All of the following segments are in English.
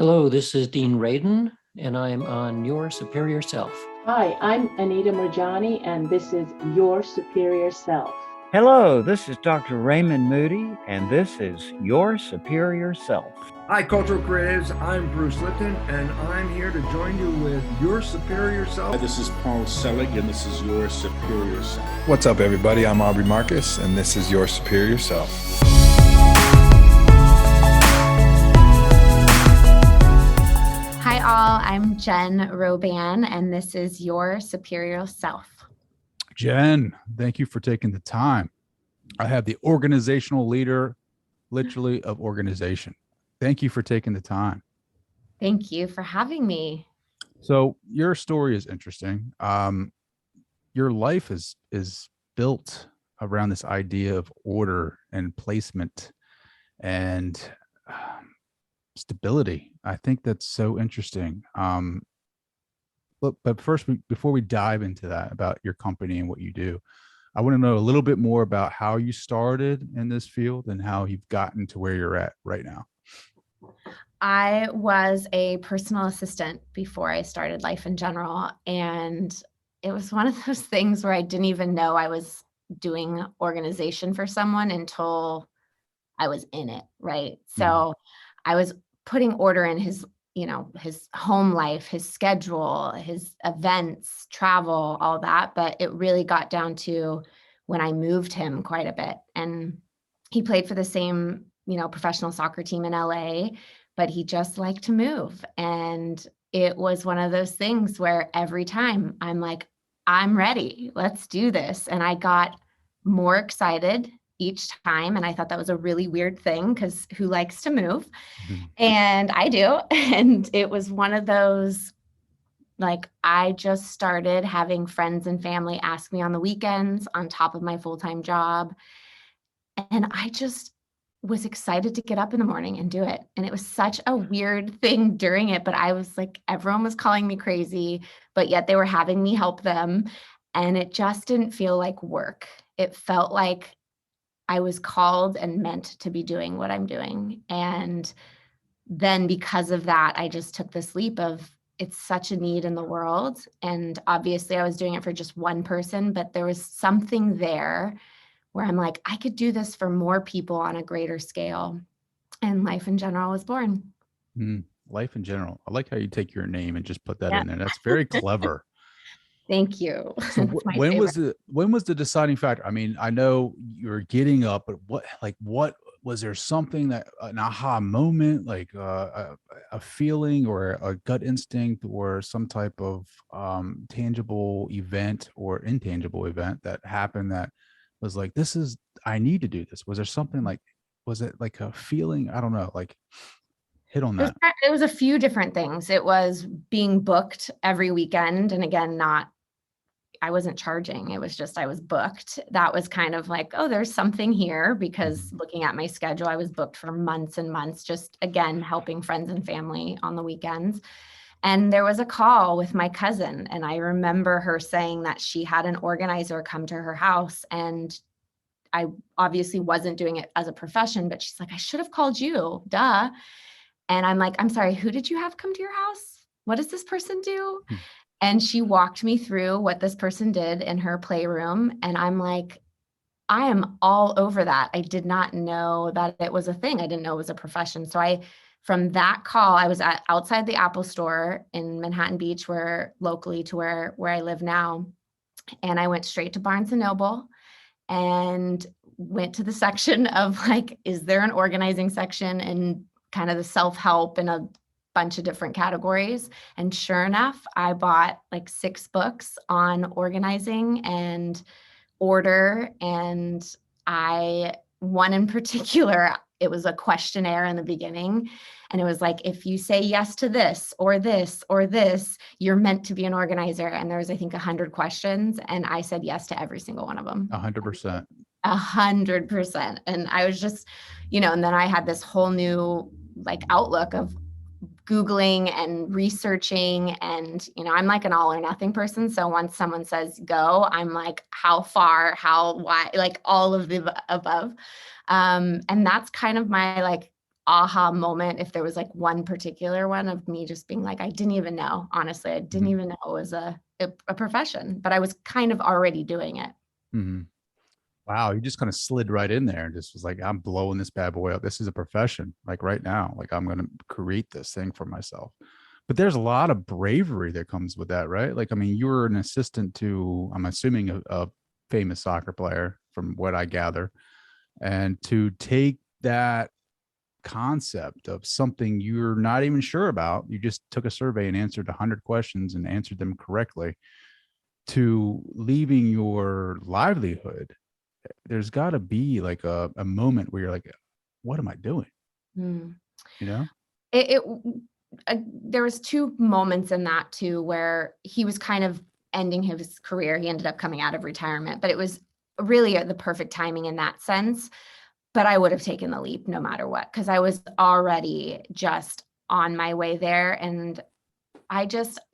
Hello, this is Dean Radin, and I'm on Your Superior Self. Hi, I'm Anita Murjani, and this is Your Superior Self. Hello, this is Dr. Raymond Moody, and this is Your Superior Self. Hi, Cultural Creatives. I'm Bruce Lipton, and I'm here to join you with Your Superior Self. This is Paul Selig, and this is Your Superior Self. What's up, everybody? I'm Aubrey Marcus, and this is Your Superior Self. Hi, all. I'm Jen Roban, and this is Your Superior Self. Jen, thank you for taking the time. I have the organizational leader, literally, of organization. Thank you for taking the time. Thank you for having me. So your story is interesting. Your life is built around this idea of order and placement and stability. I think that's so interesting. But first, before we dive into that about your company and what you do, I want to know a little bit more about how you started in this field and how you've gotten to where you're at right now. I was a personal assistant before I started Life in General, and it was one of those things where I didn't even know I was doing organization for someone until I was in it, right? So I was putting order in his home life, his schedule, his events, travel, all that. But it really got down to when I moved him quite a bit. And he played for the same, professional soccer team in LA, but he just liked to move. And it was one of those things where every time I'm like, I'm ready, let's do this. And I got more excited each time. And I thought that was a really weird thing because who likes to move? And I do. And it was one of those, like, I just started having friends and family ask me on the weekends on top of my full-time job. And I just was excited to get up in the morning and do it. And it was such a weird thing during it, but I was like, everyone was calling me crazy, but yet they were having me help them. And it just didn't feel like work. It felt like I was called and meant to be doing what I'm doing. And then because of that, I just took this leap of it's such a need in the world. And obviously I was doing it for just one person, but there was something there where I'm like, I could do this for more people on a greater scale. And Life in General was born. Life in General. I like how you take your name and just put that in there. That's very clever. Thank you. So when was the deciding factor? I mean, I know you're getting up, but what was there something that an aha moment, like a feeling or a gut instinct or some type of tangible event or intangible event that happened that was like, I need to do this? Was there something was it like a feeling? I don't know, like hit on that. It was a few different things. It was being booked every weekend. And again, I wasn't charging. It was just, I was booked. That was kind of like, oh, there's something here, because looking at my schedule, I was booked for months and months, just again, helping friends and family on the weekends. And there was a call with my cousin. And I remember her saying that she had an organizer come to her house, and I obviously wasn't doing it as a profession, but she's like, I should have called you, duh. And I'm like, I'm sorry, who did you have come to your house? What does this person do? And she walked me through what this person did in her playroom. And I'm like, I am all over that. I did not know that it was a thing. I didn't know it was a profession. So from that call, I was outside the Apple store in Manhattan Beach, locally to where I live now. And I went straight to Barnes & Noble and went to the section of like, is there an organizing section, and kind of the self-help and a bunch of different categories. And sure enough, I bought like 6 books on organizing and order. And one in particular, it was a questionnaire in the beginning. And it was like, if you say yes to this or this or this, you're meant to be an organizer. And there was, I think, 100 questions. And I said yes to every single one of them. 100%. 100%. And I was just, and then I had this whole new like outlook of Googling and researching, and, I'm like an all or nothing person. So once someone says go, I'm like, how far, how wide, like all of the above. And that's kind of my like aha moment, if there was like one particular one of me just being like, I didn't even know, honestly, I didn't even know it was a profession, but I was kind of already doing it. Mm-hmm. Wow, you just kind of slid right in there and just was like, I'm blowing this bad boy up. This is a profession, like right now. Like I'm going to create this thing for myself. But there's a lot of bravery that comes with that, right? Like, I mean, you were an assistant to, I'm assuming, a famous soccer player, from what I gather, and to take that concept of something you're not even sure about, you just took a survey and answered 100 questions and answered them correctly, to leaving your livelihood. There's got to be like a moment where you're like, what am I doing? Mm. You know? There was 2 moments in that too, where he was kind of ending his career. He ended up coming out of retirement, but it was really the perfect timing in that sense. But I would have taken the leap no matter what, because I was already just on my way there. And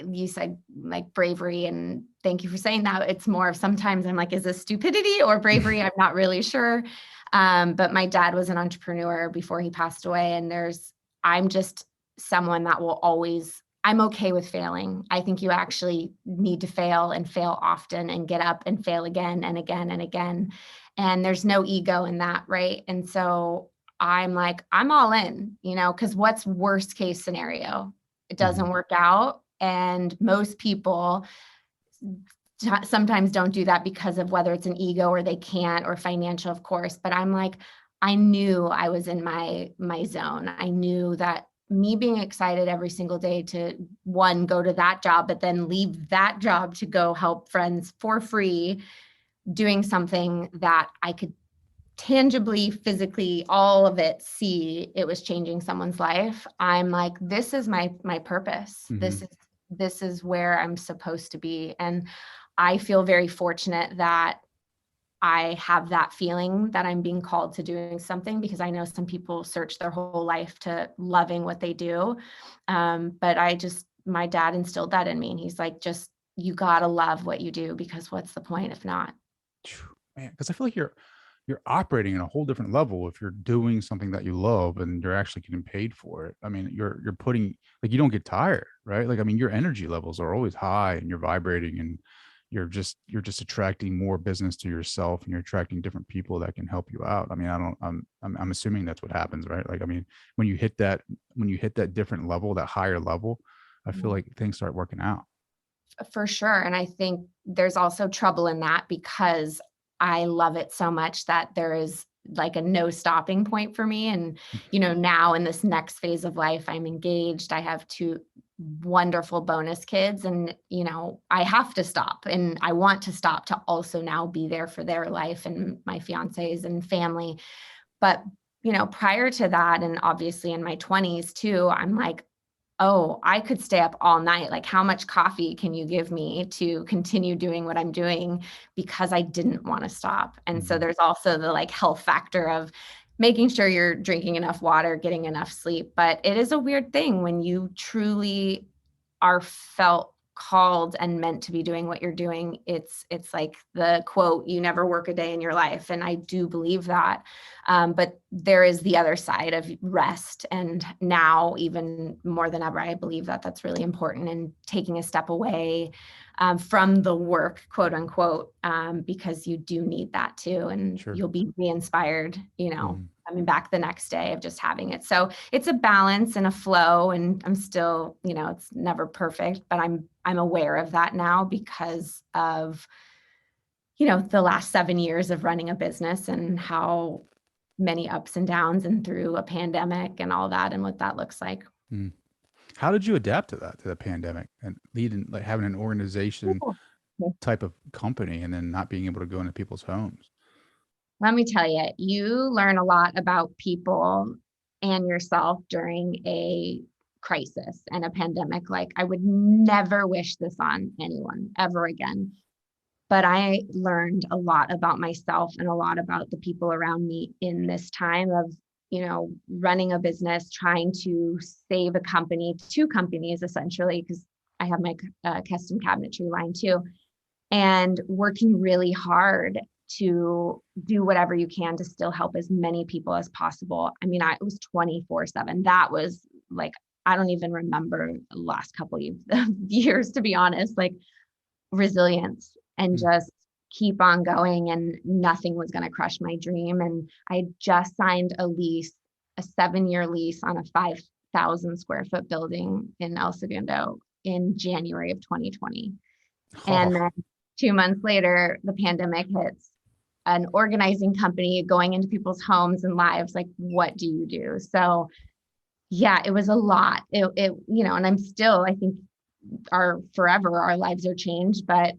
you said like bravery, and thank you for saying that. It's more of sometimes I'm like, is this stupidity or bravery? I'm not really sure. But my dad was an entrepreneur before he passed away. And I'm just someone that will always, I'm okay with failing. I think you actually need to fail and fail often and get up and fail again and again and again. And there's no ego in that, right? And so I'm like, I'm all in, because what's worst case scenario? It doesn't work out. And most people sometimes don't do that because of whether it's an ego or they can't, or financial, of course. But I'm like, I knew I was in my zone. I knew that me being excited every single day to, one, go to that job, but then leave that job to go help friends for free, doing something that I could tangibly, physically, all of it, see it was changing someone's life. I'm like, this is my purpose. This is where I'm supposed to be. And I feel very fortunate that I have that feeling that I'm being called to doing something, because I know some people search their whole life to loving what they do. But my dad instilled that in me. And he's like, you gotta love what you do, because what's the point if not? Man, because I feel like you're operating in a whole different level if you're doing something that you love and you're actually getting paid for it. I mean, you're putting, like, you don't get tired, right? Like, I mean, your energy levels are always high and you're vibrating, and you're just attracting more business to yourself, and you're attracting different people that can help you out. I mean, I'm assuming that's what happens, right? Like, I mean, when you hit that different level, that higher level, I feel like things start working out. For sure. And I think there's also trouble in that, because I love it so much that there is like a no stopping point for me. And, now in this next phase of life, I'm engaged. I have 2 wonderful bonus kids, and, I have to stop, and I want to stop to also now be there for their life and my fiance's and family. But, prior to that, and obviously in my 20s too, I'm like, oh, I could stay up all night. Like, how much coffee can you give me to continue doing what I'm doing? Because I didn't want to stop. And so there's also the like health factor of making sure you're drinking enough water, getting enough sleep. But it is a weird thing when you truly are felt called and meant to be doing what you're doing. It's like the quote, you never work a day in your life. And I do believe that. But there is the other side of rest. And now even more than ever, I believe that that's really important, and taking a step away from the work, quote unquote, because you do need that too. And you'll be re-inspired, coming back the next day of just having it. So it's a balance and a flow, and I'm still, it's never perfect, but I'm aware of that now because of, the last 7 years of running a business and how many ups and downs, and through a pandemic and all that, and what that looks like. How did you adapt to the pandemic, and like having an organization type of company and then not being able to go into people's homes? Let me tell you, you learn a lot about people and yourself during a crisis and a pandemic. Like, I would never wish this on anyone ever again. But I learned a lot about myself and a lot about the people around me in this time of, running a business, trying to save a company, 2 companies essentially, because I have my custom cabinetry line too, and working really hard to do whatever you can to still help as many people as possible. I mean, it was 24/7. That was like, I don't even remember the last couple of years, to be honest, like resilience and just keep on going, and nothing was going to crush my dream. And I just signed a 7-year lease on a 5,000 square foot building in El Segundo in January of 2020. And then 2 months later, the pandemic hits. An organizing company going into people's homes and lives, like, what do you do? So yeah, it was a lot. It and I'm still, I think forever our lives are changed, but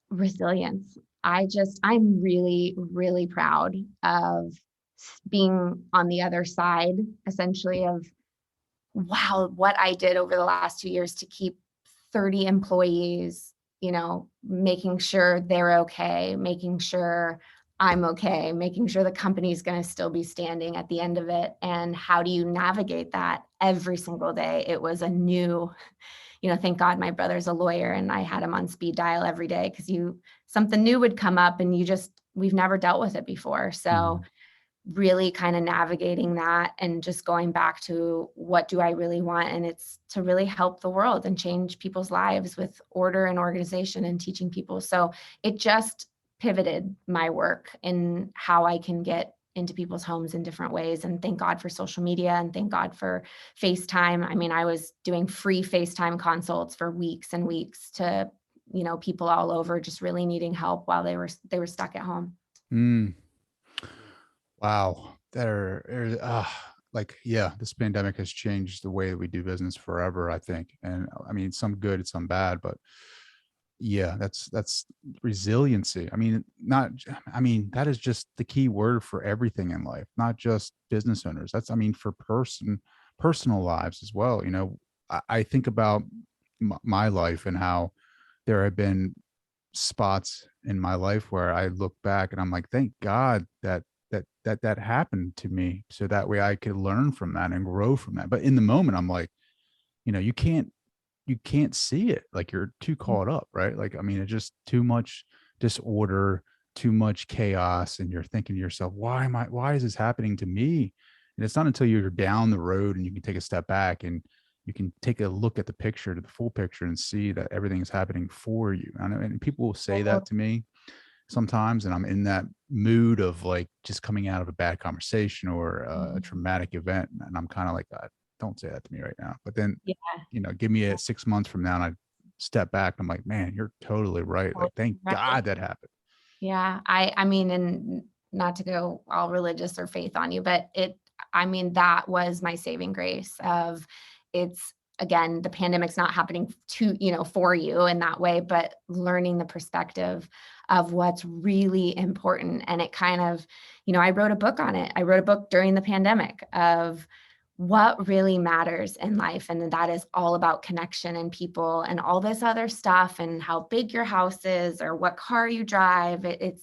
resilience. I'm really, really proud of being on the other side, essentially, of wow, what I did over the last 2 years to keep 30 employees, making sure they're okay, making sure I'm okay, making sure the company's going to still be standing at the end of it. And how do you navigate that every single day? It was a new, thank God my brother's a lawyer and I had him on speed dial every day, because something new would come up and we've never dealt with it before. So really kind of navigating that and just going back to what do I really want? And it's to really help the world and change people's lives with order and organization and teaching people. So it just pivoted my work in how I can get into people's homes in different ways. And thank God for social media, and thank God for FaceTime. I mean, I was doing free FaceTime consults for weeks and weeks to, people all over just really needing help while they were stuck at home. Wow. This pandemic has changed the way that we do business forever, I think. And I mean, some good, some bad, but yeah, that's resiliency. I mean, that is just the key word for everything in life, not just business owners. For personal lives as well. I think about my life and how there have been spots in my life where I look back and I'm like, thank God that happened to me, so that way I could learn from that and grow from that. But in the moment, I'm like, you can't see it. Like, you're too caught up, right? Like, it's just too much disorder, too much chaos. And you're thinking to yourself, why is this happening to me? And it's not until you're down the road and you can take a step back and you can take a look at the full picture, and see that everything is happening for you. And people will say that to me sometimes, and I'm in that mood of like just coming out of a bad conversation or a traumatic event, and I'm kind of like, don't say that to me right now. But then, give me 6 months from now, and I step back, I'm like, man, you're totally right. Like, thank God that happened. Yeah, I mean, and not to go all religious or faith on you, but that was my saving grace of again, the pandemic's not happening for you in that way, but learning the perspective of what's really important. And it kind of, I wrote a book on it. I wrote a book during the pandemic of what really matters in life. And that is all about connection and people and all this other stuff, and how big your house is or what car you drive. It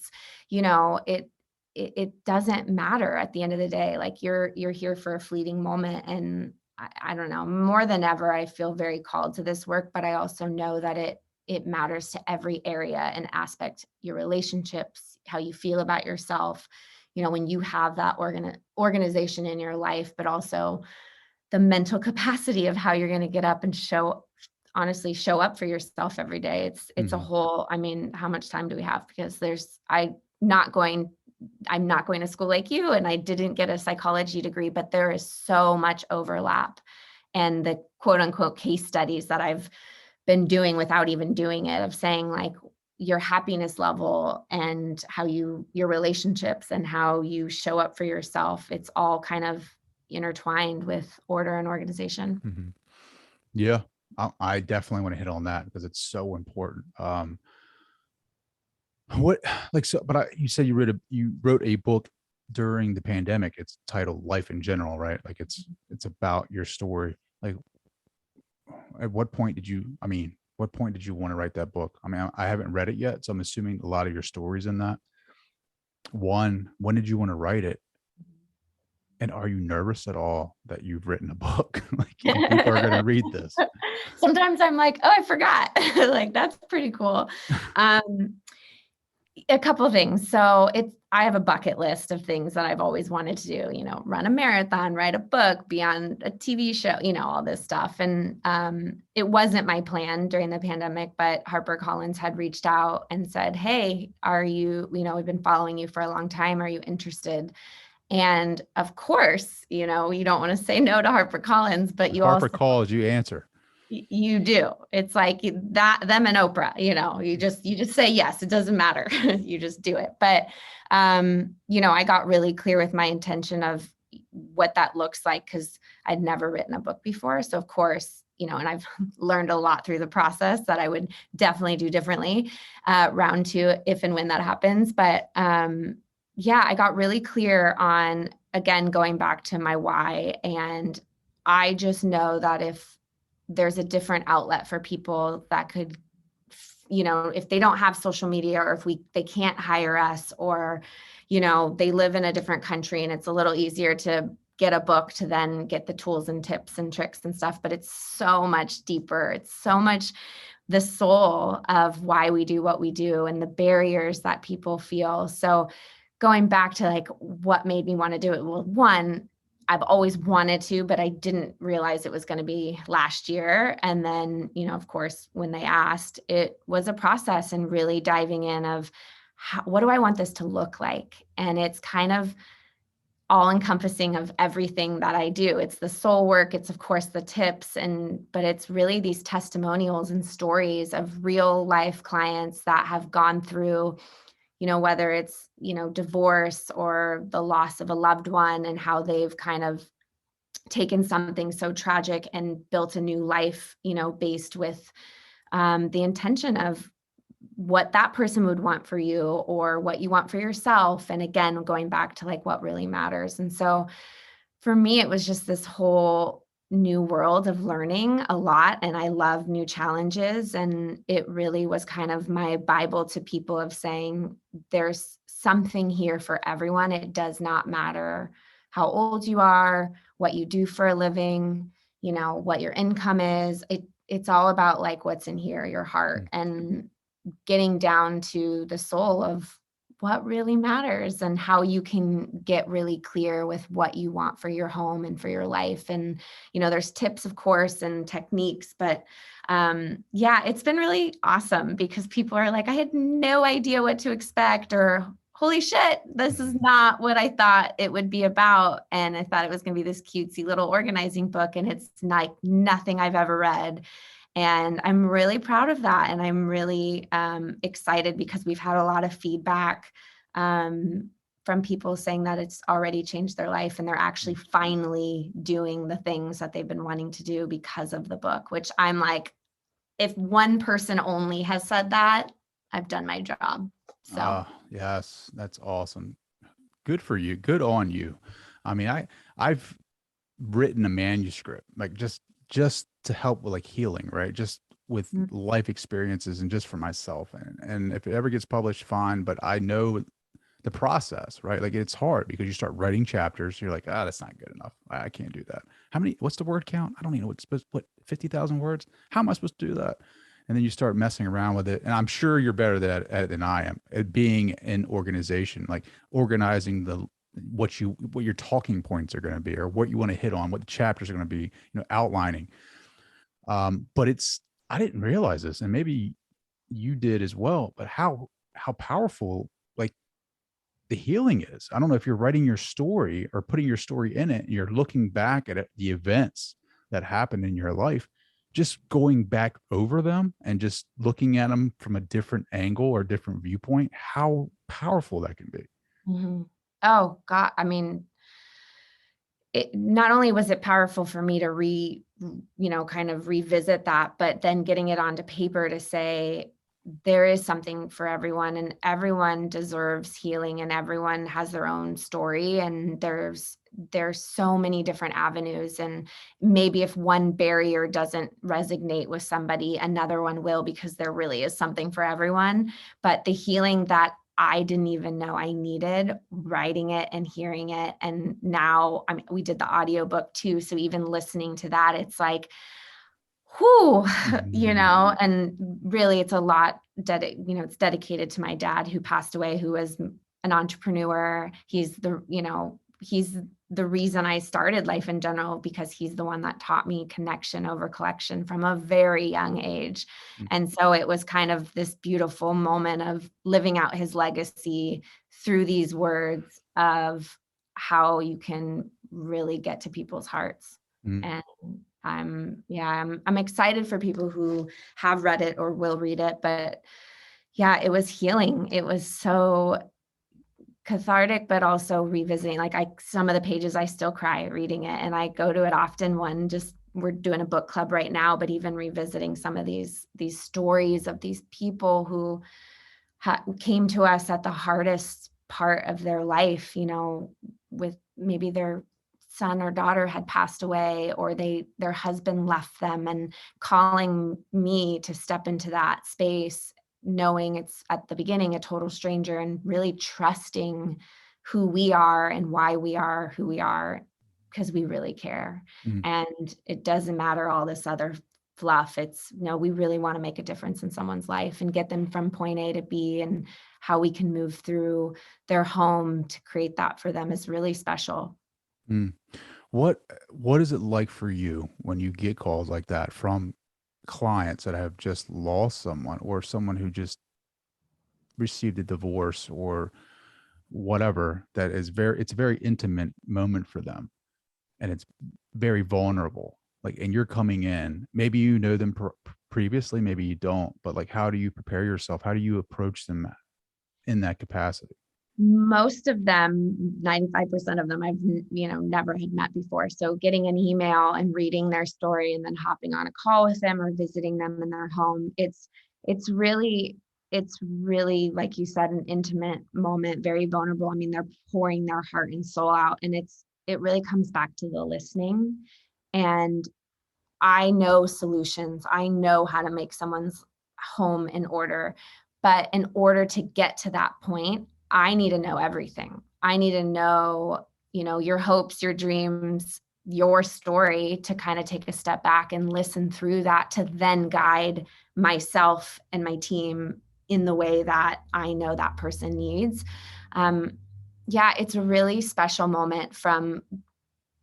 doesn't matter at the end of the day. Like, you're here for a fleeting moment. And I don't know, more than ever, I feel very called to this work, but I also know that it matters to every area and aspect, your relationships, how you feel about yourself, when you have that organization in your life, but also the mental capacity of how you're going to get up and show up for yourself every day. It's a whole, how much time do we have? Because I'm not going to school like you, and I didn't get a psychology degree, but there is so much overlap. And the quote unquote case studies that I've been doing without even doing it, of saying like your happiness level and how your relationships and how you show up for yourself, it's all kind of intertwined with order and organization. Yeah, I definitely want to hit on that because it's so important. You said you wrote a book during the pandemic. It's titled Life in General, right? Like, it's about your story. Like, at what point did you want to write that book? I haven't read it yet, so I'm assuming a lot of your stories in that. When did you want to write it? And are you nervous at all that you've written a book? Like, people are going to read this. Sometimes I'm like, oh, I forgot. Like, that's pretty cool. A couple of things. So I have a bucket list of things that I've always wanted to do, run a marathon, write a book, be on a TV show, all this stuff. And it wasn't my plan during the pandemic, but HarperCollins had reached out and said, hey, are you, we've been following you for a long time. Are you interested? And of course, you don't want to say no to HarperCollins, but you Harper also calls, you answer. you do. It's like that, them and Oprah, you just say yes, it doesn't matter. You just do it. But, I got really clear with my intention of what that looks like, because I'd never written a book before. So of course, and I've learned a lot through the process that I would definitely do differently, round 2, if and when that happens. But, I got really clear on, again, going back to my why. And I just know that if there's a different outlet for people that could, if they don't have social media, or if they can't hire us, or, they live in a different country and it's a little easier to get a book to then get the tools and tips and tricks and stuff, but it's so much deeper. It's so much the soul of why we do what we do and the barriers that people feel. So going back to like what made me want to do it. Well, one, I've always wanted to, but I didn't realize it was going to be last year. And then, of course, when they asked, it was a process and really diving in of what do I want this to look like? And it's kind of all encompassing of everything that I do. It's the soul work. It's of course the tips, but it's really these testimonials and stories of real life clients that have gone through, whether it's, divorce or the loss of a loved one, and how they've kind of taken something so tragic and built a new life, based with the intention of what that person would want for you or what you want for yourself. And again, going back to like what really matters. And so for me, it was just this whole new world of learning a lot. And I love new challenges. And it really was kind of my Bible to people of saying, there's something here for everyone. It does not matter how old you are, what you do for a living, what your income is. It's all about like what's in here, your heart, and getting down to the soul of what really matters and how you can get really clear with what you want for your home and for your life. And, there's tips, of course, and techniques, but it's been really awesome because people are like, I had no idea what to expect, or holy shit, this is not what I thought it would be about. And I thought it was going to be this cutesy little organizing book, and it's like nothing I've ever read. And I'm really proud of that. And I'm really excited because we've had a lot of feedback from people saying that it's already changed their life, and they're actually finally doing the things that they've been wanting to do because of the book, which I'm like, if one person only has said that, I've done my job. So yes, that's awesome. Good for you. Good on you. I mean, I've written a manuscript, like just to help with like healing, right? Just with life experiences and just for myself. And if it ever gets published, fine. But I know the process, right? Like it's hard because you start writing chapters. You're like, that's not good enough. I can't do that. What's the word count? I don't even know what 50,000 words. How am I supposed to do that? And then you start messing around with it. And I'm sure you're better at it than I am at being an organization, like organizing what your talking points are going to be, or what you want to hit on, what the chapters are going to be, outlining. But I didn't realize this, and maybe you did as well, but how powerful like the healing is. I don't know if you're writing your story or putting your story in it, and you're looking back at the events that happened in your life, just going back over them and just looking at them from a different angle or different viewpoint, how powerful that can be. Mm-hmm. Oh God. I mean, not only was it powerful for me to kind of revisit that, but then getting it onto paper to say, there is something for everyone, and everyone deserves healing, and everyone has their own story. And there's so many different avenues. And maybe if one barrier doesn't resonate with somebody, another one will, because there really is something for everyone. But the healing that I didn't even know I needed, writing it and hearing it. And now, we did the audiobook too. So even listening to that, it's like, whoo, and really it's a lot it's dedicated to my dad who passed away, who was an entrepreneur. He's the reason I started Life in General, because he's the one that taught me connection over collection from a very young age. And so it was kind of this beautiful moment of living out his legacy through these words of how you can really get to people's hearts. And I'm excited for people who have read it or will read it, but yeah, it was healing. It was so cathartic, but also revisiting, like some of the pages I still cry reading it, and I go to it often we're doing a book club right now, but even revisiting some of these stories of these people who came to us at the hardest part of their life, with maybe their son or daughter had passed away, or their husband left them, and calling me to step into that space, knowing it's at the beginning a total stranger, and really trusting who we are and why we are who we are, because we really care. And it doesn't matter all this other fluff. It's we really want to make a difference in someone's life and get them from point A to B, and how we can move through their home to create that for them is really special. What is it like for you when you get calls like that from clients that have just lost someone, or someone who just received a divorce, or whatever, that is it's a very intimate moment for them, and it's very vulnerable, like, and you're coming in, maybe you know them previously, maybe you don't, but like, how do you prepare yourself? How do you approach them in that capacity? Most of them, 95% of them, I've never had met before. So getting an email and reading their story, and then hopping on a call with them or visiting them in their home, it's really, like you said, an intimate moment, very vulnerable. I mean, they're pouring their heart and soul out, and it really comes back to the listening. And I know solutions. I know how to make someone's home in order, but in order to get to that point, I need to know everything. I need to know, your hopes, your dreams, your story, to kind of take a step back and listen through that, to then guide myself and my team in the way that I know that person needs. It's a really special moment, from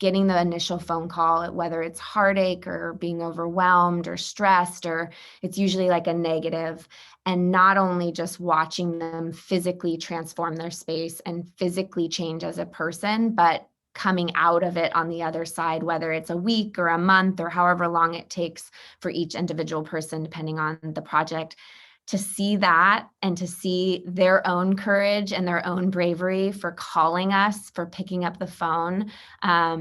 getting the initial phone call, whether it's heartache or being overwhelmed or stressed, or it's usually like a negative, and not only just watching them physically transform their space and physically change as a person, but coming out of it on the other side, whether it's a week or a month or however long it takes for each individual person, depending on the project, to see that and to see their own courage and their own bravery for calling us, for picking up the phone. A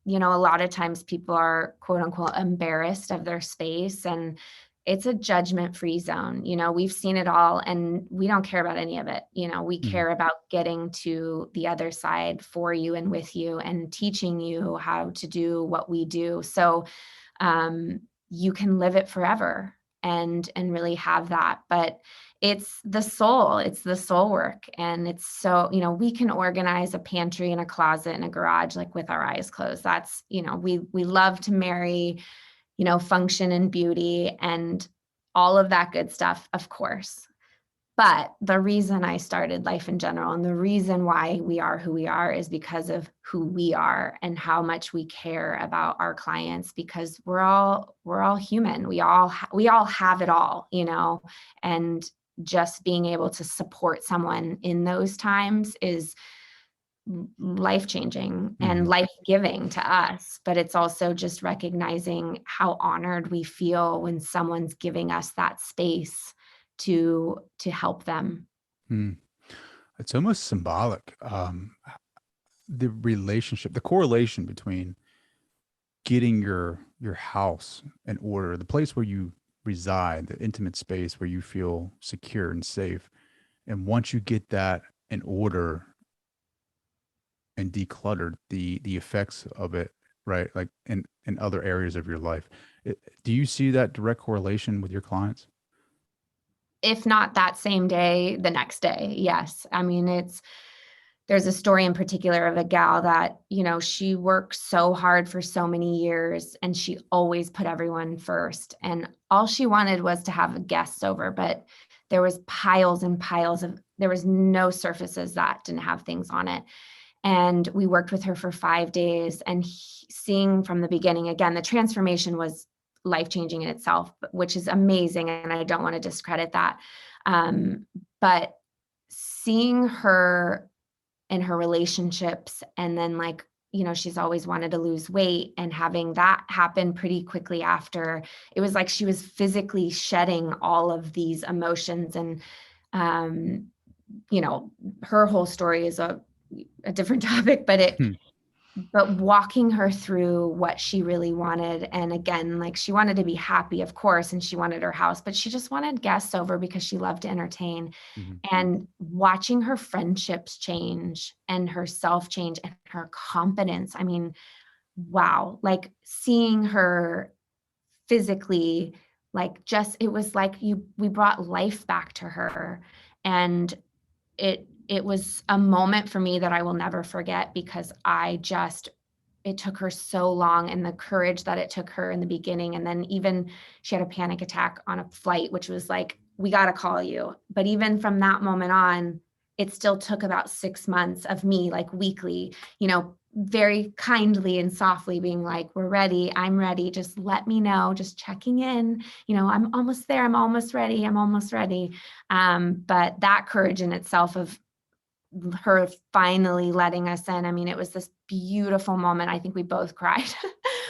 lot of times people are quote unquote embarrassed of their space, and it's a judgment-free zone. We've seen it all, and we don't care about any of it. We care about getting to the other side for you and with you, and teaching you how to do what we do. So you can live it forever and really have that. But it's the soul work. And it's so, we can organize a pantry and a closet and a garage, like with our eyes closed. That's, we love to marry, function and beauty and all of that good stuff, of course. But the reason I started Life in General, and the reason why we are who we are, is because of who we are and how much we care about our clients, because we're all human. We all have it all, and just being able to support someone in those times is life-changing and life-giving to us. But it's also just recognizing how honored we feel when someone's giving us that space to help them. It's almost symbolic. The relationship, the correlation between getting your house in order, the place where you reside, the intimate space where you feel secure and safe, and once you get that in order and decluttered, the effects of it, right, like in other areas of your life. Do you see that direct correlation with your clients? If not that same day, the next day. Yes. I mean, there's a story in particular of a gal that, she worked so hard for so many years, and she always put everyone first. And all she wanted was to have guests over, but there was piles and piles of, there was no surfaces that didn't have things on it. And we worked with her for 5 days, and seeing from the beginning, again, the transformation was life-changing in itself, which is amazing. And I don't want to discredit that. But seeing her in her relationships, and then like, you know, she's always wanted to lose weight, and having that happen pretty quickly after, it was like she was physically shedding all of these emotions. And, you know, her whole story is a different topic, but but walking her through what she really wanted. And again, like, she wanted to be happy, of course, and she wanted her house, but she just wanted guests over because she loved to entertain. And watching her friendships change and herself change and her confidence. I mean, wow, like seeing her physically, like, just, it was like we brought life back to her. And it was a moment for me that I will never forget, because it took her so long, and the courage that it took her in the beginning. And then even she had a panic attack on a flight, which was like, we got to call you. But even from that moment on, it still took about 6 months of me, like weekly, you know, very kindly and softly being like, we're ready. I'm ready. Just let me know, just checking in, you know, I'm almost there. I'm almost ready. I'm almost ready. But that courage in itself of her finally letting us in. I mean, it was this beautiful moment. I think we both cried.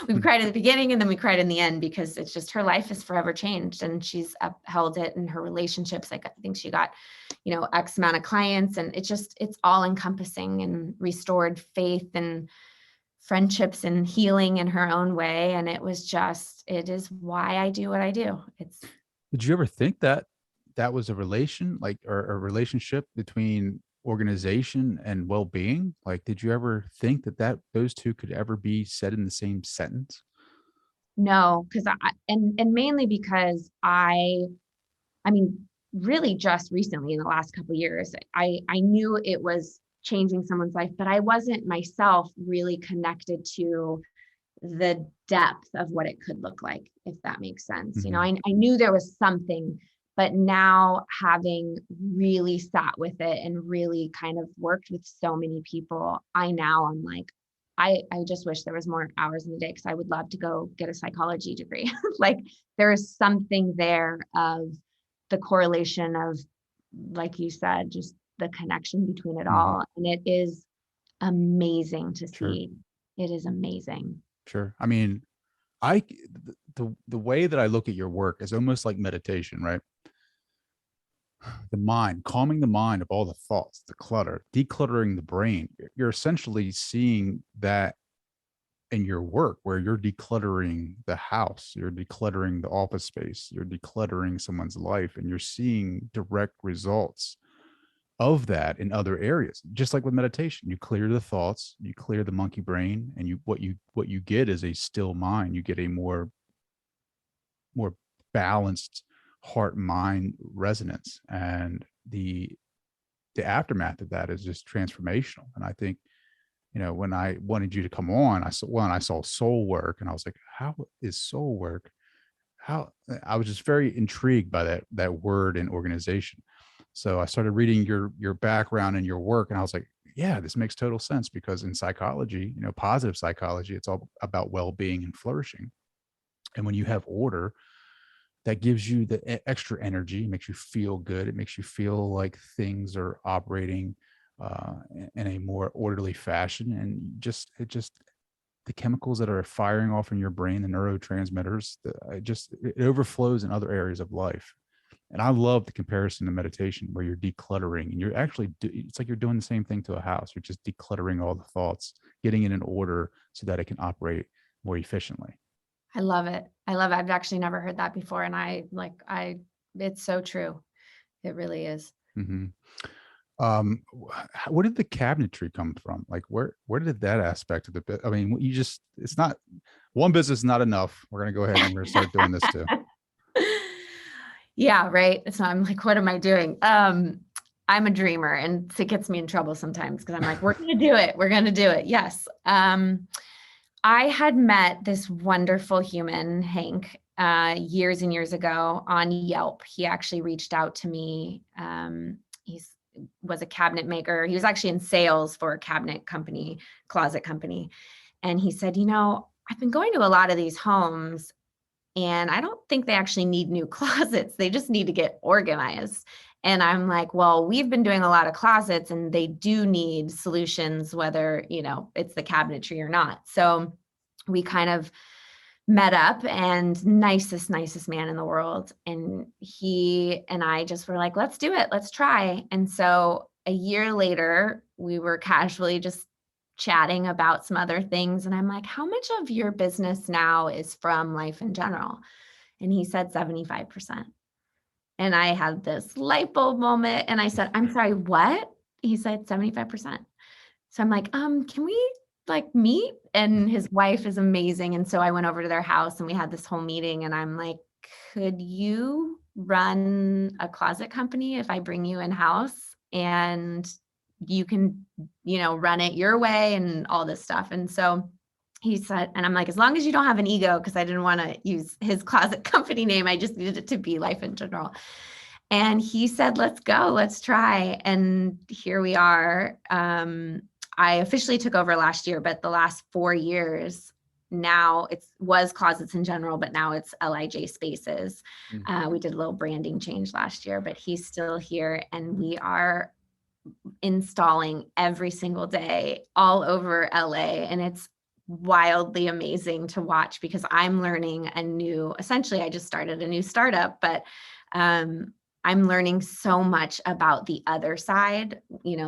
We cried at the beginning, and then we cried in the end, because it's just, her life is forever changed, and she's upheld it in her relationships. Like, I think she got, you know, X amount of clients, and it's all encompassing, and restored faith and friendships and healing in her own way. And it is why I do what I do. Did you ever think that was a relation, like, or a relationship between organization and well-being? Like, did you ever think that those two could ever be said in the same sentence? No, because and mainly because I mean, really just recently in the last couple of years, I knew it was changing someone's life, but I wasn't myself really connected to the depth of what it could look like, if that makes sense. You know, I knew there was something, but now, having really sat with it and really kind of worked with so many people, I'm like, I just wish there was more hours in the day, because I would love to go get a psychology degree. Like, there is something there of the correlation of, like you said, just the connection between it all. And it is amazing to see. It is amazing. Sure. I mean, the way that I look at your work is almost like meditation, right? The mind, calming the mind of all the thoughts, the clutter, decluttering the brain. You're essentially seeing that in your work, where you're decluttering the house, you're decluttering the office space, you're decluttering someone's life, and you're seeing direct results of that in other areas. Just like with meditation, you clear the thoughts, you clear the monkey brain, and what you get is a still mind. You get a more balanced heart mind resonance, and the aftermath of that is just transformational. And I think, you know, when I wanted you to come on, I saw soul work, and I was like, how is soul work? I was just very intrigued by that word and organization. So I started reading your background and your work, and I was like, yeah, this makes total sense, because in psychology, you know, positive psychology, it's all about well-being and flourishing. And when you have order, that gives you the extra energy, makes you feel good. It makes you feel like things are operating in a more orderly fashion. And the chemicals that are firing off in your brain, the neurotransmitters, it overflows in other areas of life. And I love the comparison to meditation, where you're decluttering, and you're actually, it's like you're doing the same thing to a house. You're just decluttering all the thoughts, getting it in order so that it can operate more efficiently. I love it. I've actually never heard that before. And it's so true. It really is. Where did the cabinetry come from? Like, where did that aspect of the bit? I mean, it's not one business is not enough. We're going to go ahead and we're going to start doing this too. Yeah. Right. So I'm like, what am I doing? I'm a dreamer, and it gets me in trouble sometimes, because I'm like, we're going to do it. We're going to do it. Yes. I had met this wonderful human, Hank, years and years ago on Yelp. He actually reached out to me. Was a cabinet maker. He was actually in sales for a cabinet company, closet company. And he said, I've been going to a lot of these homes and I don't think they actually need new closets. They just need to get organized. And I'm like, well, we've been doing a lot of closets and they do need solutions, whether, it's the cabinetry or not. So we kind of met up, and nicest man in the world. And he and I just were like, let's do it. Let's try. And so a year later, we were casually just chatting about some other things. And I'm like, how much of your business now is from Life in General? And he said 75%. And I had this light bulb moment. And I said, I'm sorry, what? He said 75%. So I'm like, can we meet? And his wife is amazing. And so I went over to their house and we had this whole meeting, and I'm like, could you run a closet company if I bring you in house and you can, run it your way and all this stuff? And so he said, and I'm like, as long as you don't have an ego, because I didn't want to use his closet company name. I just needed it to be Life in General. And he said, let's go, let's try. And here we are. I officially took over last year, but the last 4 years now was Closets in General, but now it's LIJ Spaces. We did a little branding change last year, but he's still here, and we are installing every single day all over LA. And it's wildly amazing to watch because I'm learning essentially I just started a new startup, but I'm learning so much about the other side,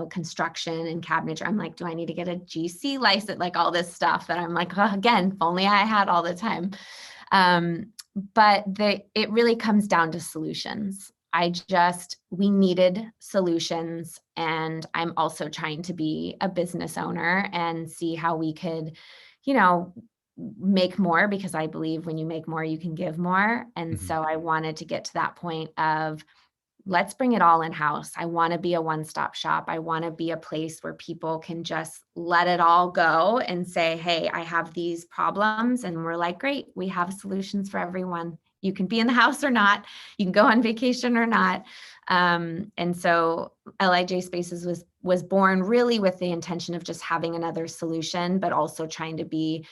construction and cabinetry. I'm like, do I need to get a GC license? Like all this stuff that I'm like, oh, again, if only I had all the time. But it really comes down to solutions. We needed solutions. And I'm also trying to be a business owner and see how we could, make more, because I believe when you make more, you can give more. And so I wanted to get to that point of, let's bring it all in-house. I want to be a one-stop shop. I want to be a place where people can just let it all go and say, hey, I have these problems. And we're like, great, we have solutions for everyone. You can be in the house or not. You can go on vacation or not. And so LIJ Spaces was born really with the intention of just having another solution, but also trying to be,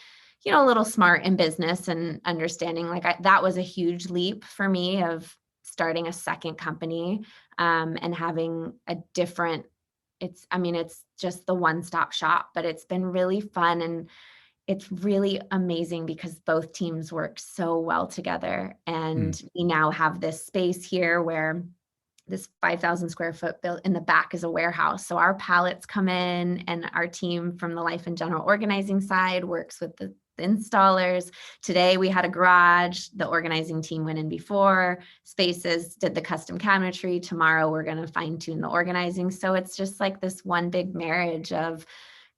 a little smart in business and understanding that was a huge leap for me of starting a second company and having a different, it's just the one-stop shop, but it's been really fun. And it's really amazing because both teams work so well together. And we now have this space here where this 5,000 square foot built in the back is a warehouse. So our pallets come in, and our team from the Life in General organizing side works with the installers. Today we had a garage. The organizing team went in before. Spaces did the custom cabinetry. Tomorrow we're going to fine tune the organizing. So it's just like this one big marriage of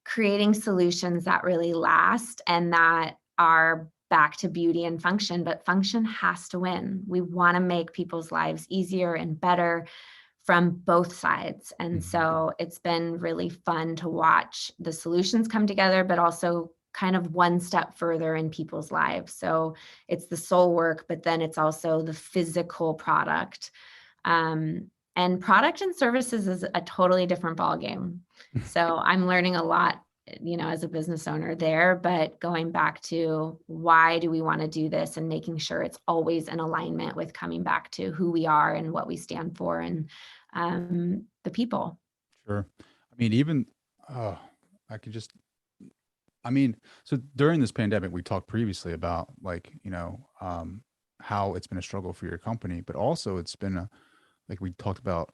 creating solutions that really last and that are back to beauty and function, but function has to win. We want to make people's lives easier and better from both sides. And so it's been really fun to watch the solutions come together, but also kind of one step further in people's lives. So it's the soul work, but then it's also the physical product. And product and services is a totally different ballgame. So I'm learning a lot, as a business owner there, but going back to why do we want to do this and making sure it's always in alignment with coming back to who we are and what we stand for and the people. Sure. So during this pandemic, we talked previously about how it's been a struggle for your company, but also it's been like we talked about,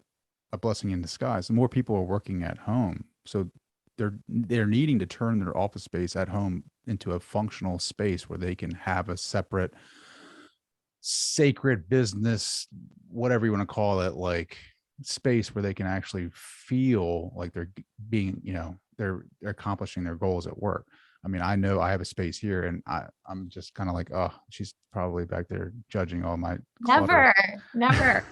a blessing in disguise. The more people are working at home, so they're needing to turn their office space at home into a functional space where they can have a separate sacred business, whatever you want to call it, space where they can actually feel like they're being, they're accomplishing their goals at work. I know I have a space here, and I'm just kind of like, oh, she's probably back there judging all my clutter. Never.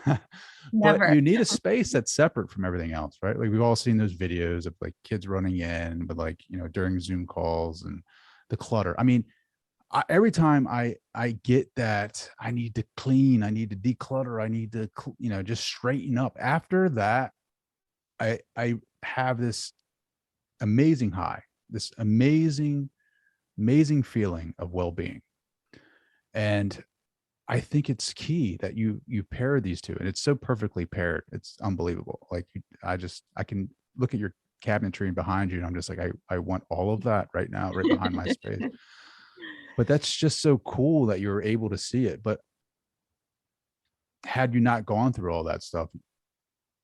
But you need a space that's separate from everything else, right? We've all seen those videos of kids running in, but during Zoom calls and the clutter. every time I get that I need to clean, I need to declutter, I need to, just straighten up. After that, I have this amazing high, this amazing feeling of well-being. And I think it's key that you pair these two, and it's so perfectly paired. It's unbelievable. Like I can look at your cabinetry behind you, and I'm just like, I want all of that right now, right behind my space. But that's just so cool that you were able to see it. But had you not gone through all that stuff,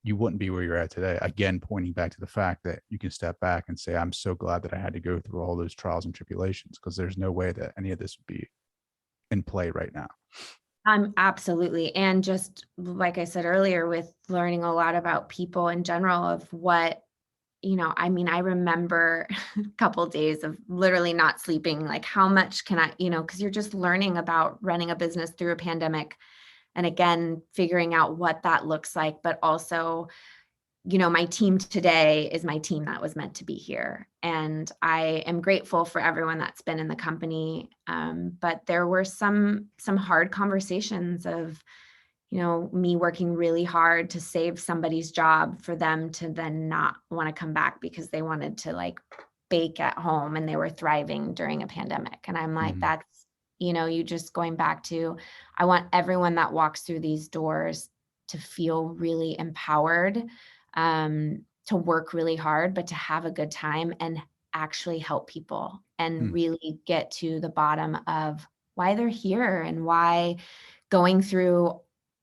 you wouldn't be where you're at today. Again, pointing back to the fact that you can step back and say, I'm so glad that I had to go through all those trials and tribulations, because there's no way that any of this would be in play right now. Absolutely. And just like I said earlier, with learning a lot about people in general, of what, I remember a couple of days of literally not sleeping, like how much can I, because you're just learning about running a business through a pandemic. And again, figuring out what that looks like, but also, my team today is my team that was meant to be here. And I am grateful for everyone that's been in the company. But there were some hard conversations of, me working really hard to save somebody's job for them to then not want to come back because they wanted to like bake at home and they were thriving during a pandemic. And I'm like, that's, you just going back to, I want everyone that walks through these doors to feel really empowered, to work really hard, but to have a good time and actually help people and really get to the bottom of why they're here and why going through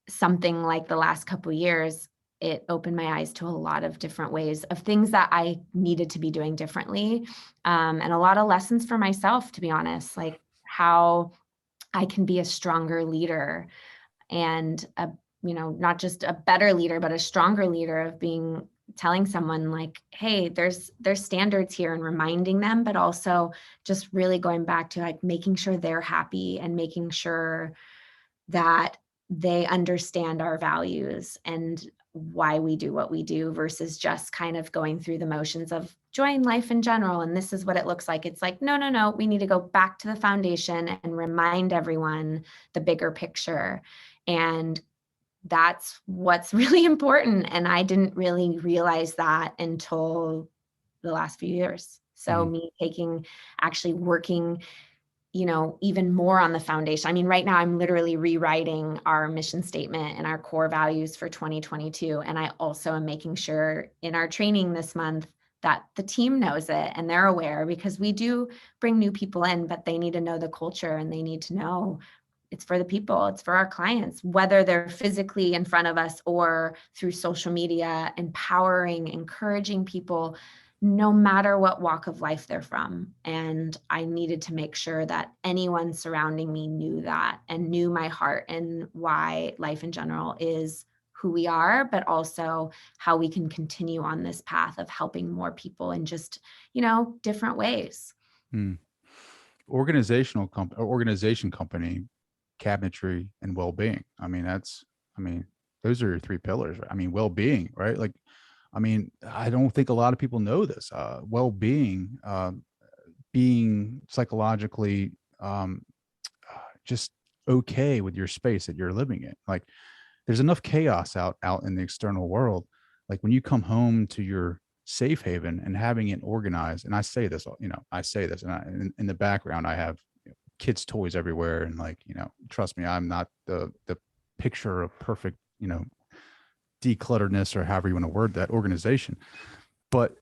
something like the last couple of years, it opened my eyes to a lot of different ways of things that I needed to be doing differently. And a lot of lessons for myself, to be honest, like how I can be a stronger leader and not just a better leader, but a stronger leader of telling someone like, hey, there's standards here, and reminding them, but also just really going back to like making sure they're happy and making sure that they understand our values and why we do what we do, versus just kind of going through the motions of join life in general. And this is what it looks like. It's like, no, we need to go back to the foundation and remind everyone the bigger picture. And that's what's really important. And I didn't really realize that until the last few years. So me actually working, even more on the foundation. I mean, right now I'm literally rewriting our mission statement and our core values for 2022. And I also am making sure in our training this month that the team knows it and they're aware, because we do bring new people in, but they need to know the culture and they need to know it's for the people, it's for our clients, whether they're physically in front of us or through social media, empowering, encouraging people, no matter what walk of life they're from. And I needed to make sure that anyone surrounding me knew that and knew my heart and why life in general is who we are, but also how we can continue on this path of helping more people in just, different ways. Organization company, cabinetry, and well-being. Those are your three pillars, right? Well-being, right? Like, I don't think a lot of people know this. Well-being, being psychologically just okay with your space that you're living in. Like, there's enough chaos out in the external world. Like when you come home to your safe haven and having it organized, and I say this, and in the background, I have kids' toys everywhere. And trust me, I'm not the picture of perfect, declutteredness, or however you want to word that, organization. But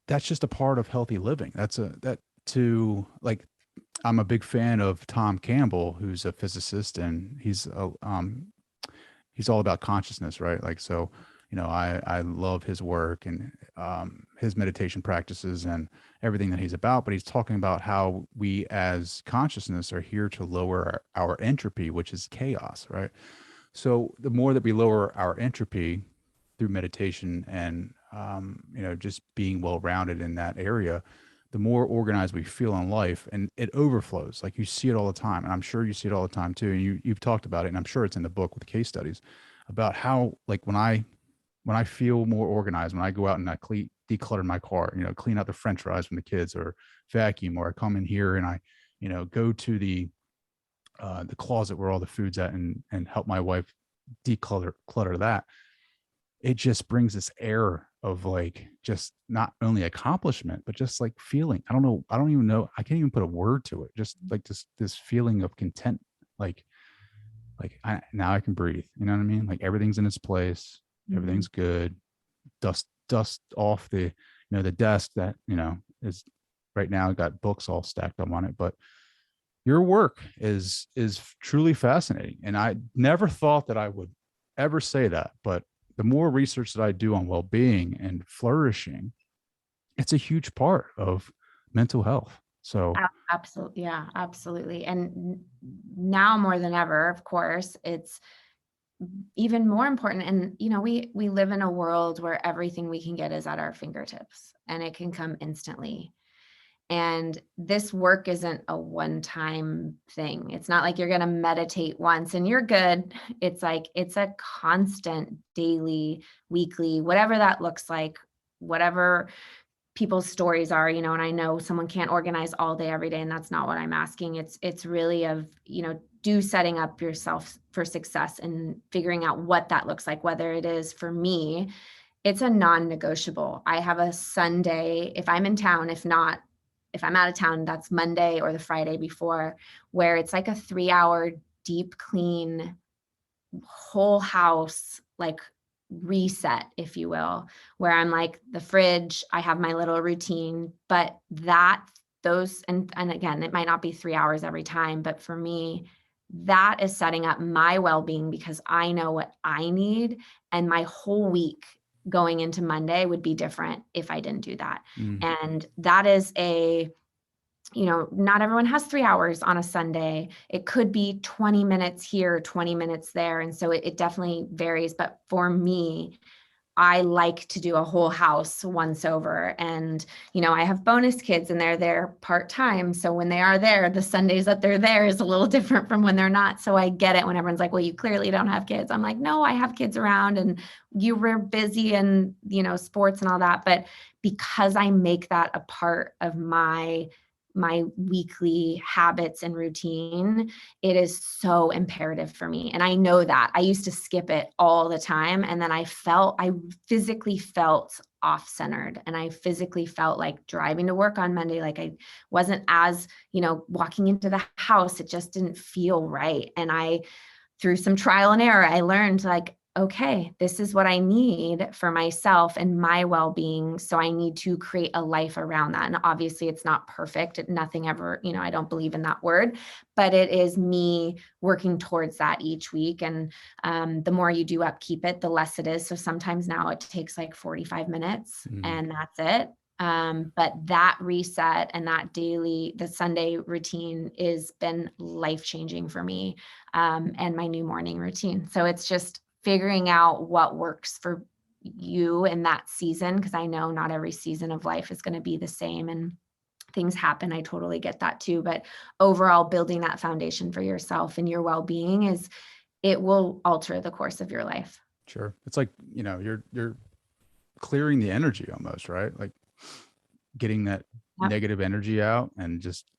that's just a part of healthy living. I'm a big fan of Tom Campbell, who's a physicist, and he's all about consciousness, right? Like, so, I love his work and his meditation practices and everything that he's about, but he's talking about how we as consciousness are here to lower our entropy, which is chaos, right? So the more that we lower our entropy through meditation and, just being well-rounded in that area, the more organized we feel in life, and it overflows. Like, you see it all the time, and I'm sure you see it all the time too. And you've talked about it, and I'm sure it's in the book with case studies about how, like, when I feel more organized, when I go out and I declutter my car, clean out the French fries from the kids, or vacuum, or I come in here and I go to the closet where all the food's at and help my wife clutter that, it just brings this air of like, just not only accomplishment, but just like feeling. I don't even know. I can't even put a word to it. Just like this feeling of content. Now I can breathe. You know what I mean? Like everything's in its place. Everything's good. Dust off the, the desk that, is right now got books all stacked up on it. But your work is truly fascinating. And I never thought that I would ever say that, but the more research that I do on well-being and flourishing, it's a huge part of mental health. So absolutely. Yeah, absolutely. And now more than ever, of course, it's even more important. And, we live in a world where everything we can get is at our fingertips and it can come instantly. And this work isn't a one-time thing. It's not like you're going to meditate once and you're good. It's like, it's a constant daily, weekly, whatever that looks like, whatever people's stories are, and I know someone can't organize all day, every day, and that's not what I'm asking. It's really of, setting up yourself for success and figuring out what that looks like, whether it is for me, it's a non-negotiable. I have a Sunday, if I'm in town, if I'm out of town, that's Monday or the Friday before, where it's like a 3-hour deep clean, whole house, like reset, if you will, where I'm like the fridge, I have my little routine, but and again, it might not be 3 hours every time, but for me, that is setting up my well-being because I know what I need, and my whole week going into Monday would be different if I didn't do that. And that is not everyone has 3 hours on a Sunday. It could be 20 minutes here, 20 minutes there. And so it definitely varies. But for me, I like to do a whole house once over. And, I have bonus kids and they're there part-time. So when they are there, the Sundays that they're there is a little different from when they're not. So I get it when everyone's like, well, you clearly don't have kids. I'm like, no, I have kids around and you were busy and, sports and all that. But because I make that a part of my weekly habits and routine, it is so imperative for me. And I know that I used to skip it all the time. And then I physically felt off-centered, and I physically felt like driving to work on Monday, like I wasn't as, walking into the house, it just didn't feel right. And through some trial and error, I learned like, okay, this is what I need for myself and my well-being. So I need to create a life around that. And obviously it's not perfect. Nothing ever, I don't believe in that word, but it is me working towards that each week. And the more you do upkeep it, the less it is. So sometimes now it takes like 45 minutes and that's it. But that reset and the Sunday routine has been life-changing for me, and my new morning routine. So it's just figuring out what works for you in that season, because I know not every season of life is going to be the same and things happen. I totally get that too. But overall, building that foundation for yourself and your well-being it will alter the course of your life. Sure. It's like, you're clearing the energy almost, right? Like getting that negative energy out and just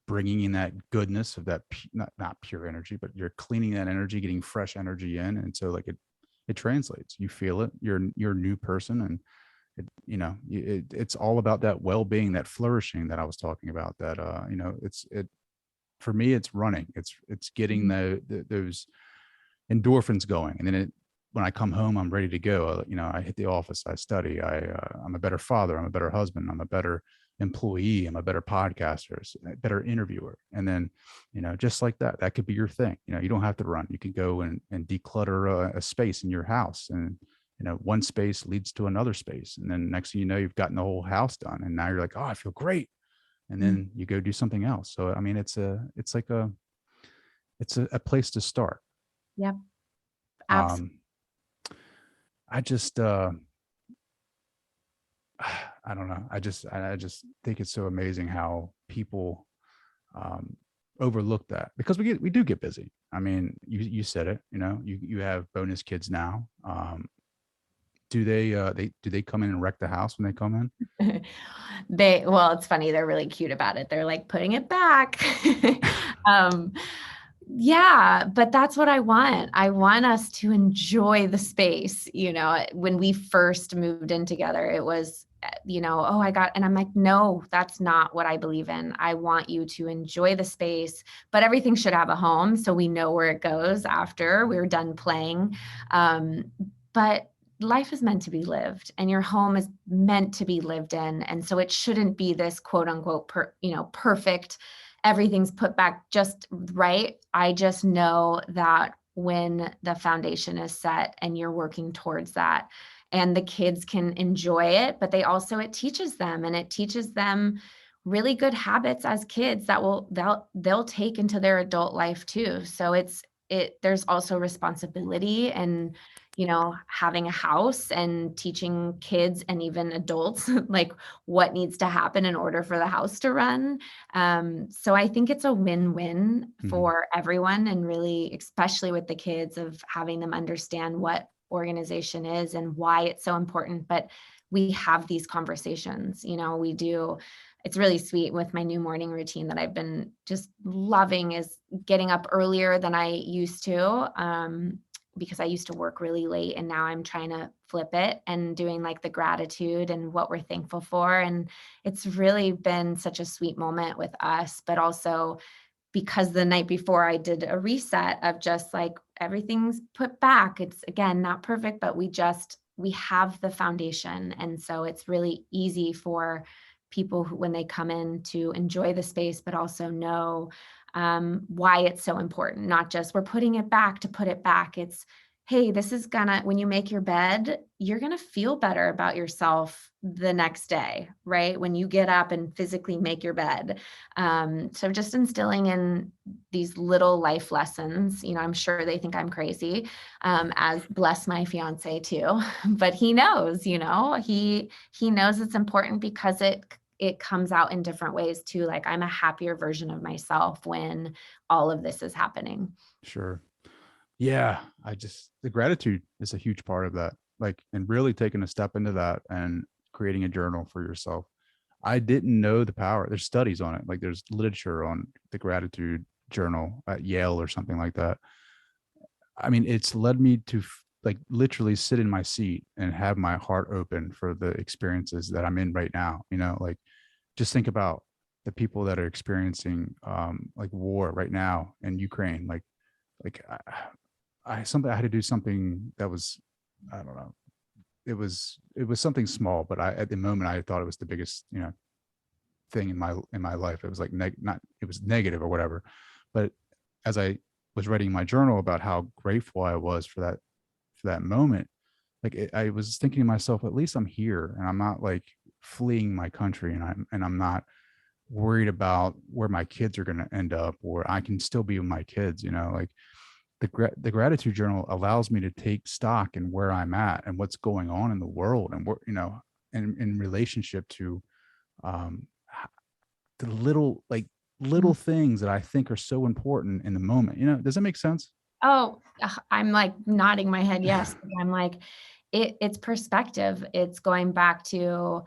bringing in that goodness of that, not pure energy, but you're cleaning that energy, getting fresh energy in. And so like it translates, you feel it, you're a new person. And it's all about that well-being, that flourishing that I was talking about, that, for me, it's running, it's getting those endorphins going. And then when I come home, I'm ready to go. I hit the office, I study, I'm a better father, I'm a better husband, I'm a better employee, I'm a better podcaster, a better interviewer. And then, just like that could be your thing. You don't have to run. You can go and declutter a space in your house, and, one space leads to another space. And then next thing you know, you've gotten the whole house done. And now you're like, oh, I feel great. And then you go do something else. So, I mean, it's a place to start. Yep. Absolutely. I just, I don't know. I just think it's so amazing how people overlook that, because we do get busy. I mean, you said it, you have bonus kids now. do they come in and wreck the house when they come in? Well, it's funny. They're really cute about it. They're like putting it back. um, yeah, but that's what I want. I want us to enjoy the space. When we first moved in together, it was, and I'm like, no, that's not what I believe in. I want you to enjoy the space, but everything should have a home. So we know where it goes after we're done playing. But life is meant to be lived, and your home is meant to be lived in. And so it shouldn't be this quote unquote, perfect, everything's put back just right. I just know that when the foundation is set and you're working towards that, and the kids can enjoy it, but it teaches them, and it teaches them really good habits as kids that they'll take into their adult life too. So there's also responsibility, and having a house and teaching kids and even adults like what needs to happen in order for the house to run. So I think it's a win-win for everyone, and really, especially with the kids, of having them understand what organization is and why it's so important. But we have these conversations, we do. It's really sweet with my new morning routine that I've been just loving, is getting up earlier than I used to. Because I used to work really late, and now I'm trying to flip it and doing like the gratitude and what we're thankful for. And it's really been such a sweet moment with us, but also because the night before I did a reset of just like everything's put back. It's, again, not perfect, but we have the foundation. And so it's really easy for people who, when they come in, to enjoy the space, but also know why it's so important. Not just we're putting it back to put it back. It's, hey, when you make your bed, you're gonna feel better about yourself the next day, right? When you get up and physically make your bed. So just instilling in these little life lessons. I'm sure they think I'm crazy, as bless my fiance too, but he knows, he knows it's important, because it comes out in different ways too. Like, I'm a happier version of myself when all of this is happening. Sure. Yeah. The gratitude is a huge part of that. Like, and really taking a step into that and creating a journal for yourself. I didn't know the power. There's studies on it. Like, there's literature on the gratitude journal at Yale or something like that. I mean, it's led me to like literally sit in my seat and have my heart open for the experiences that I'm in right now. Like, just think about the people that are experiencing like war right now in Ukraine. I had to do something that was, I don't know. It was something small, but at the moment I thought it was the biggest, thing in my life. It was like it was negative or whatever. But as I was writing my journal about how grateful I was for that moment, like I was thinking to myself, at least I'm here, and I'm not like fleeing my country, and I'm not worried about where my kids are going to end up, or I can still be with my kids. Like, the gratitude journal allows me to take stock in where I'm at and what's going on in the world, and in relationship to the little things that I think are so important in the moment. Does that make sense? Oh, I'm like nodding my head. Yes. I'm like, it's perspective. It's going back to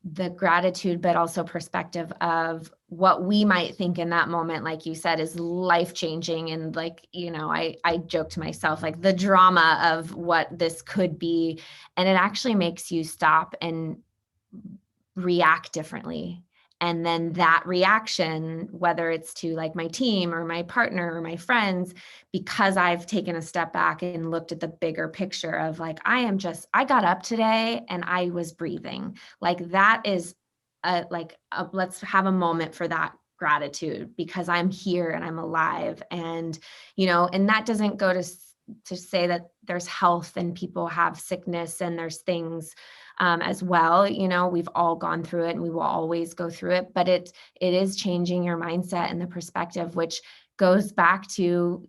the gratitude, but also perspective of what we might think in that moment, like you said, is life-changing. And like, I joke to myself, like, the drama of what this could be. And it actually makes you stop and react differently. And then that reaction, whether it's to like my team or my partner or my friends, because I've taken a step back and looked at the bigger picture of like, I got up today and I was breathing. Like, that is let's have a moment for that gratitude, because I'm here and I'm alive. And, and that doesn't go to say that there's health and people have sickness and there's things as well. We've all gone through it, and we will always go through it, but it is changing your mindset and the perspective, which goes back to,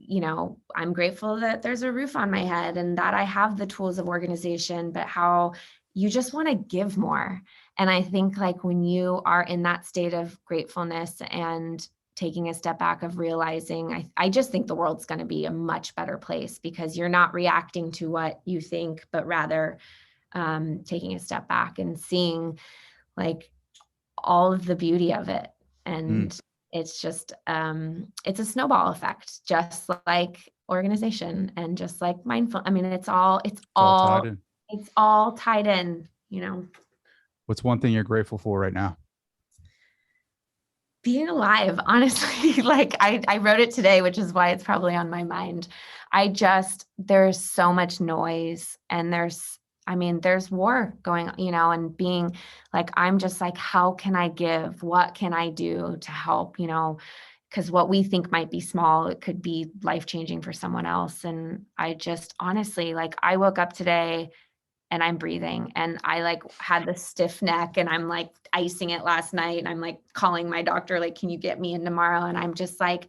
I'm grateful that there's a roof on my head and that I have the tools of organization, but how you just want to give more. And I think, like, when you are in that state of gratefulness and taking a step back of realizing, I just think the world's going to be a much better place, because you're not reacting to what you think, but rather taking a step back and seeing like all of the beauty of it. And it's just, it's a snowball effect, just like organization and just like mindful. I mean, it's all tied in. it's all tied in, you know. What's one thing you're grateful for right now? Being alive, honestly. Like I wrote it today, which is why it's probably on my mind. There's so much noise and there's war going, you know, and being like, I'm just like, how can I give? What can I do to help, you know? Because what we think might be small, it could be life-changing for someone else. And I just honestly, like, I woke up today and I'm breathing and I like had the stiff neck and I'm like icing it last night. And I'm like calling my doctor, like, can you get me in tomorrow? And I'm just like,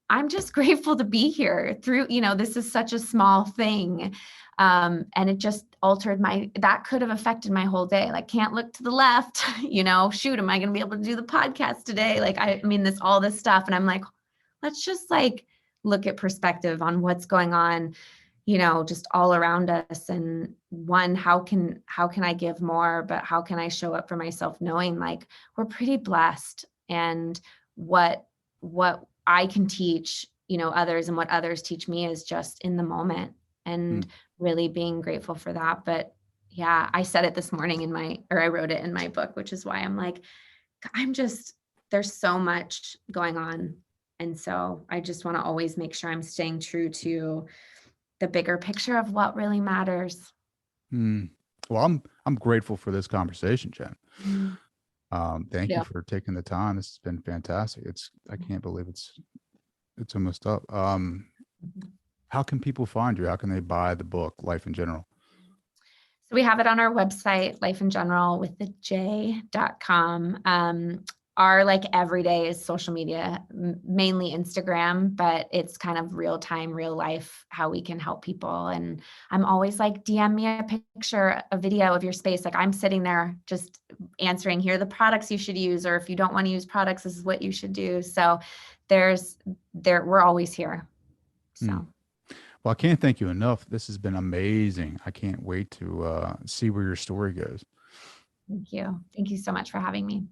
I'm just grateful to be here through, you know, this is such a small thing. And it just altered that could have affected my whole day. Like, can't look to the left, you know, shoot, am I going to be able to do the podcast today? Like, I mean, all this stuff. And I'm like, let's just like look at perspective on what's going on, you know, just all around us. And one, how can I give more, but how can I show up for myself knowing like we're pretty blessed, and what I can teach, you know, others and what others teach me is just in the moment and really being grateful for that. But yeah, I said it this morning I wrote it in my book, which is why I'm like, there's so much going on. And so I just want to always make sure I'm staying true to the bigger picture of what really matters. Well, I'm grateful for this conversation, Jen. Thank you Yeah. for taking the time. This has been fantastic. I can't believe it's almost up. How can people find you? How can they buy the book, Life in General? So we have it on our website, lifeingeneral.com. Our like everyday is social media, mainly Instagram, but it's kind of real time, real life, how we can help people. And I'm always like, DM me a picture, a video of your space. Like I'm sitting there just answering, here are the products you should use, or if you don't want to use products, this is what you should do. So we're always here. So. Well, I can't thank you enough. This has been amazing. I can't wait to see where your story goes. Thank you. Thank you so much for having me.